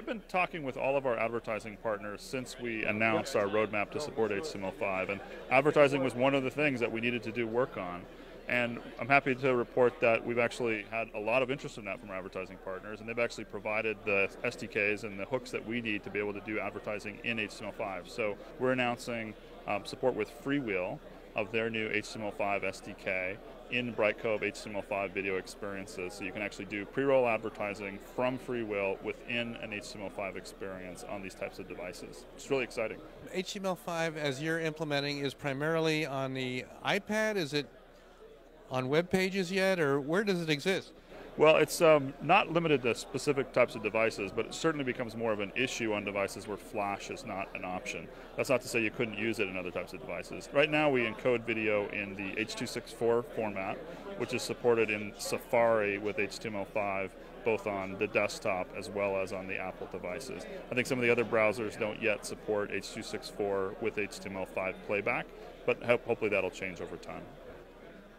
we've been talking with all of our advertising partners since we announced our roadmap to support HTML5, and advertising was one of the things that we needed to do work on. And I'm happy to report that we've actually had a lot of interest in that from our advertising partners, and they've actually provided the SDKs and the hooks that we need to be able to do advertising in HTML5. So we're announcing support with Freewheel of their new HTML5 SDK in Brightcove HTML5 video experiences. So you can actually do pre-roll advertising from Freewheel within an HTML5 experience on these types of devices. It's really exciting. HTML5, as you're implementing, is primarily on the iPad? Is it on web pages yet, or where does it exist? Well, it's not limited to specific types of devices, but it certainly becomes more of an issue on devices where Flash is not an option. That's not to say you couldn't use it in other types of devices. Right now we encode video in the H.264 format, which is supported in Safari with HTML5, both on the desktop as well as on the Apple devices. I think some of the other browsers don't yet support H.264 with HTML5 playback, but hopefully that'll change over time.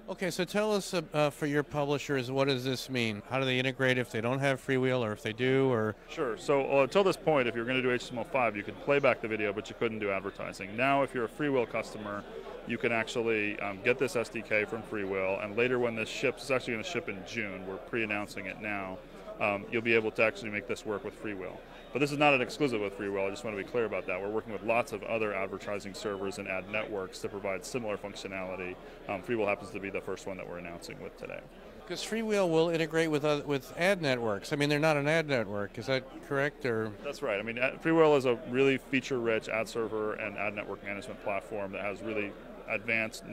Okay, so tell us for your publishers, what does this mean? How do they integrate if they don't have Freewheel, or if they do? Or Sure. So until this point, if you're going to do HTML5, you could play back the video, but you couldn't do advertising. Now, if you're a Freewheel customer, you can actually get this SDK from Freewheel, and later when this ships, it's actually going to ship in June. We're pre-announcing it now. You'll be able to actually make this work with Freewheel. But this is not an exclusive with Freewheel. I just want to be clear about that. We're working with lots of other advertising servers and ad networks to provide similar functionality. Freewheel happens to be the first one that we're announcing with today. Because Freewheel will integrate with ad networks. I mean, they're not an ad network. Is that correct? Or That's right. I mean, Freewheel is a really feature-rich ad server and ad network management platform that has really advanced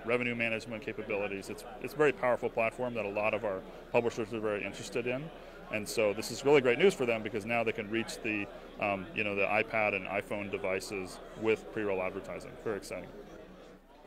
revenue management capabilities. It's a very powerful platform that a lot of our publishers are very interested in, and so this is really great news for them because now they can reach the the iPad and iPhone devices with pre-roll advertising. Very exciting.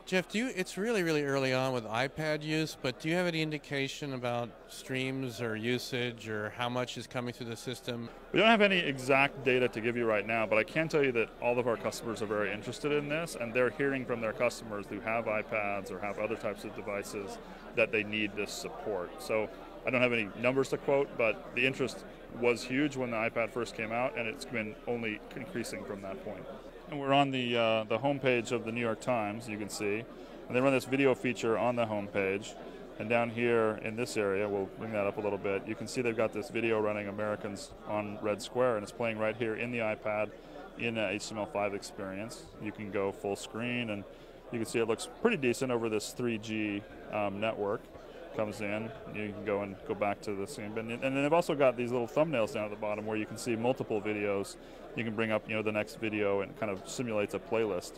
Jeff, it's really, really early on with iPad use, but do you have any indication about streams or usage or how much is coming through the system? We don't have any exact data to give you right now, but I can tell you that all of our customers are very interested in this, and they're hearing from their customers who have iPads or have other types of devices that they need this support. So I don't have any numbers to quote, but the interest was huge when the iPad first came out, and it's been only increasing from that point. And we're on the homepage of the New York Times, you can see. And they run this video feature on the homepage. And down here in this area, we'll bring that up a little bit, you can see they've got this video running Americans on Red Square, and it's playing right here in the iPad in an HTML5 experience. You can go full screen, and you can see it looks pretty decent over this 3G network. Comes in, you can go back to the scene. And then they've also got these little thumbnails down at the bottom where you can see multiple videos. You can bring up the next video and kind of simulates a playlist.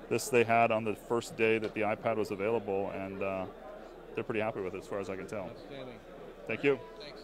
This they had on the first day that the iPad was available, and they're pretty happy with it as far as I can tell. Outstanding. Thank you. Thanks.